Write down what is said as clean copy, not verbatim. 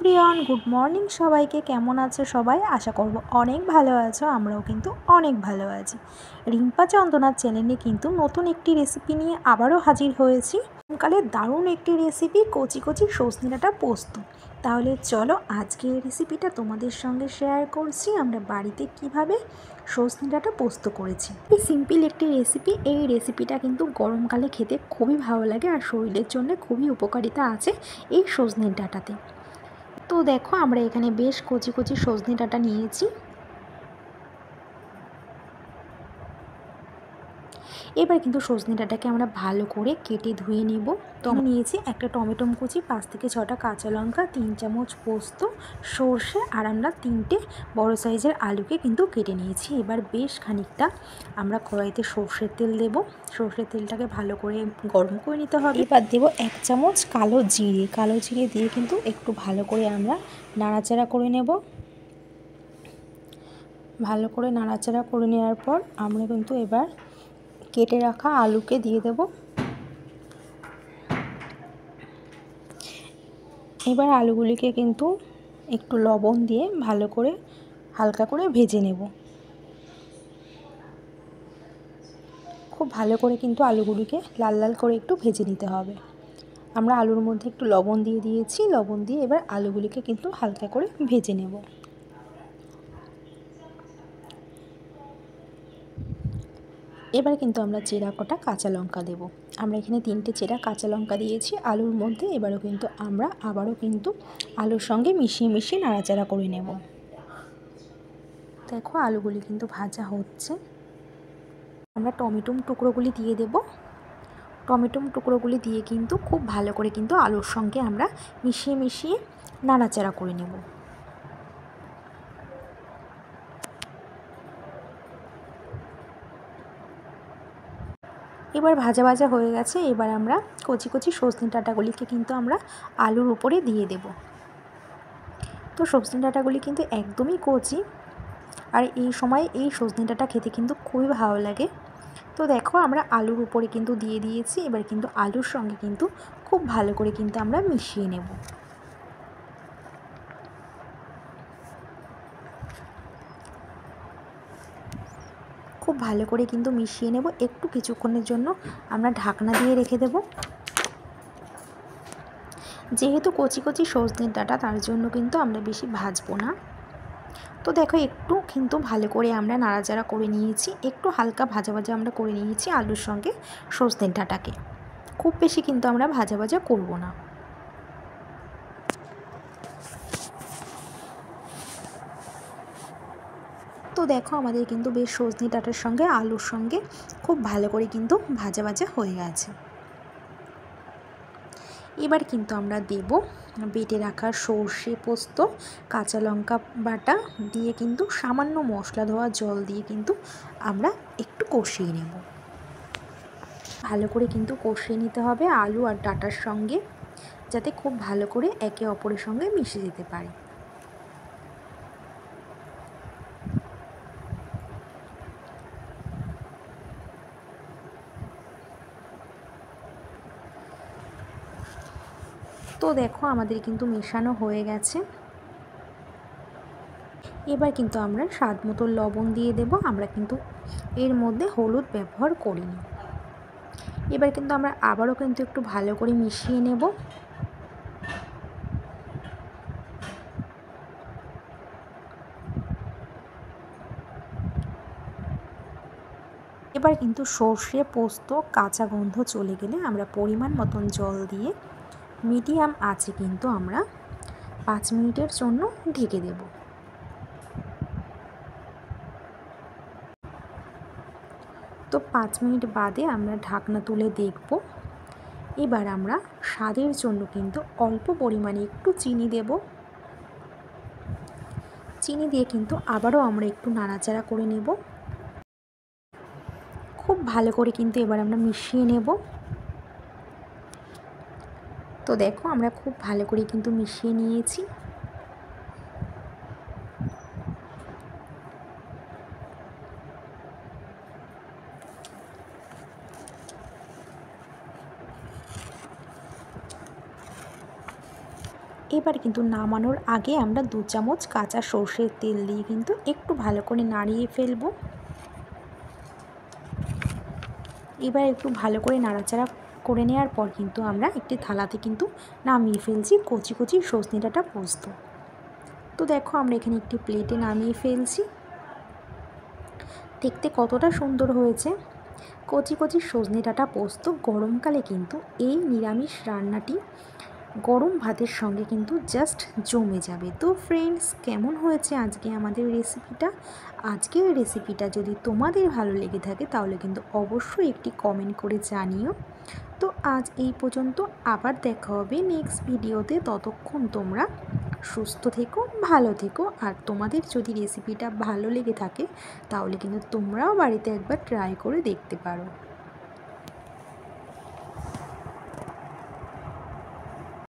Everyone, good morning সবাইকে। কেমন আছো সবাই? আশা করব অনেক ভালো আছো। আমরাও কিন্তু অনেক ভালো আছি। রিম্পা চন্দনার চ্যানেলে কিন্তু নতুন একটি রেসিপি নিয়ে আবারও হাজির হয়েছি। গরমকালে দারুণ একটি রেসিপি, কচি কচি সজনে ডাঁটা পোস্ত। তাহলে চলো আজকে এই রেসিপিটা তোমাদের সঙ্গে শেয়ার করছি আমরা বাড়িতে কিভাবে সজনে ডাঁটা পোস্ত করেছি। এই সিম্পল একটি রেসিপি। এই রেসিপিটা কিন্তু গরমকালে খেতে খুবই ভালো লাগে আর শরীরের জন্য খুবই উপকারিতা আছে এই সজনে ডাঁটাতে। তো দেখো আমরা এখানে বেশ কচি কচি সজনে ডাঁটা নিয়েছি। এবার কিন্তু সজনে ডাঁটাকে আমরা ভালো করে কেটে ধুয়ে নেব। তো আমি নিয়েছি একটা টমেটো কুচি, 5 থেকে 6টা কাঁচা লঙ্কা, 3 চামচ পোস্ত, সর্ষে আর আমরা 3টে বড় সাইজের আলুকে কিন্তু কেটে নিয়েছি। এবার বেশ খানিকটা আমরা কড়াইতে সর্ষের তেল দেব। সর্ষের তেলটাকে ভালো করে গরম করে নিতে হবে। এবার দেব 1 চামচ কালো জিরে দিয়ে কিন্তু একটু ভালো করে আমরা নাড়াচাড়া করে নেব। ভালো করে নাড়াচাড়া করে নেওয়ার পর আমরা কিন্তু এবার কেটে রাখা আলুকে দিয়ে দেব। এবার আলুগুলিকে কিন্তু একটু লবণ দিয়ে ভালো করে হালকা করে ভেজে নেব। খুব ভালো করে কিন্তু আলুগুলিকে লাল লাল করে একটু ভেজে নিতে হবে। আমরা আলুর মধ্যে একটু লবণ দিয়ে দিয়েছি। লবণ দিয়ে এবার আলুগুলিকে কিন্তু হালকা করে ভেজে নেব। এবার কিন্তু আমরা চেরা কটা কাঁচা লঙ্কা দেব। আমরা এখানে 3টে চেরা কাঁচা লঙ্কা দিয়েছি আলুর মধ্যে। এবারও কিন্তু আমরা আবারও কিন্তু আলুর সঙ্গে মিশিয়ে নাড়াচাড়া করে নেব। দেখো আলুগুলি কিন্তু ভাজা হচ্ছে। আমরা টমেটো টুকরোগুলি দিয়ে দেব। টমেটো টুকরোগুলি দিয়ে কিন্তু খুব ভালো করে কিন্তু আলুর সঙ্গে আমরা মিশিয়ে নাড়াচাড়া করে নেব। এবার ভাজা হয়ে গেছে। এবার আমরা কচি কচি সজনে ডাঁটাগুলিকে কিন্তু আমরা আলুর উপরে দিয়ে দেব। তো সজনে ডাঁটাগুলি কিন্তু একদমই কচি আর এই সময় এই সজনে ডাঁটা খেতে কিন্তু খুবই ভালো লাগে। তো দেখো আমরা আলুর উপরে কিন্তু দিয়ে দিয়েছি। এবার কিন্তু আলুর সঙ্গে কিন্তু খুব ভালো করে কিন্তু আমরা মিশিয়ে নেব। খুব ভালো করে কিন্তু মিশিয়ে নেব। একটু কিছুক্ষণের জন্য আমরা ঢাকনা দিয়ে রেখে দেব। যেহেতু কচি কচি সজনের ডাঁটা তার জন্য কিন্তু আমরা বেশি ভাজবো না। তো দেখো একটু কিন্তু ভালো করে আমরা নাড়াচাড়া করে নিয়েছি। একটু হালকা ভাজা আমরা করে নিয়েছি আলুর সঙ্গে সজনের ডাঁটাকে। খুব বেশি কিন্তু আমরা ভাজা করব না। তো দেখো আমাদের কিন্তু বেশ সজনে ডাঁটার সঙ্গে আলুর সঙ্গে খুব ভালো করে কিন্তু ভাজা হয়ে গেছে। এবার কিন্তু আমরা দেব বেটে রাখা সর্ষে পোস্ত, কাঁচা লঙ্কা বাটা দিয়ে কিন্তু সামান্য মশলা ধোয়া জল দিয়ে কিন্তু আমরা একটু কষিয়ে নেব। ভালো করে কিন্তু কষিয়ে নিতে হবে আলু আর ডাঁটার সঙ্গে, যাতে খুব ভালো করে একে অপরের সঙ্গে মিশে যেতে পারে। তো দেখো আমাদের কিন্তু মেশানো হয়ে গেছে। এবার কিন্তু আমরা স্বাদ মতো লবণ দিয়ে দেব। আমরা কিন্তু এর মধ্যে হলুদ ব্যবহার করিনি। এবার কিন্তু আমরা আবারও কিন্তু একটু ভালো করে মিশিয়ে নেব। এবার কিন্তু সর্ষে পোস্ত কাঁচা গন্ধ চলে গেলে আমরা পরিমাণ মতন জল দিয়ে মিডিয়াম আঁচে কিন্তু আমরা 5 মিনিটের জন্য ঢেকে দেব। তো 5 মিনিট বাদে আমরা ঢাকনা তুলে দেখব। এবার আমরা স্বাদের জন্য কিন্তু অল্প পরিমাণে একটু চিনি দেব। চিনি দিয়ে কিন্তু আবারও আমরা একটু নাড়াচাড়া করে নেব। খুব ভালো করে কিন্তু এবার আমরা মিশিয়ে নেব। তো দেখো আমরা খুব ভালো করে কিন্তু মিশিয়ে নিয়েছি। এবার কিন্তু নামানোর আগে আমরা 2 চামচ কাঁচা সর্ষের তেল দিয়ে কিন্তু একটু ভালো করে নাড়িয়ে ফেলবো। এবার একটু ভালো করে নাড়াচাড়া করে নেওয়ার পর কিন্তু আমরা একটি থালাতে কিন্তু নামিয়ে ফেলছি কচি কচি সজনে ডাঁটা পোস্ত। তো দেখো আমরা এখানে একটি প্লেটে নামিয়ে ফেলছি। দেখতে কতটা সুন্দর হয়েছে। কচি কচি সজনে ডাঁটা পোস্ত গরমকালে কিন্তু এই নিরামিষ রান্নাটি গরম ভাতের সঙ্গে কিন্তু জাস্ট জমে যাবে। তো ফ্রেন্ডস, কেমন হয়েছে আজকে আমাদের রেসিপিটা? আজকের রেসিপিটা যদি তোমাদের ভালো লেগে থাকে তাহলে কিন্তু অবশ্যই একটি কমেন্ট করে জানিও। তো আজ এই পর্যন্ত, আবার দেখা হবে নেক্সট ভিডিওতে। ততক্ষণ তোমরা সুস্থ থেকো, ভালো থেকো। আর তোমাদের যদি রেসিপিটা ভালো লেগে থাকে তাহলে কিন্তু তোমরাও বাড়িতে একবার ট্রাই করে দেখতে পারো।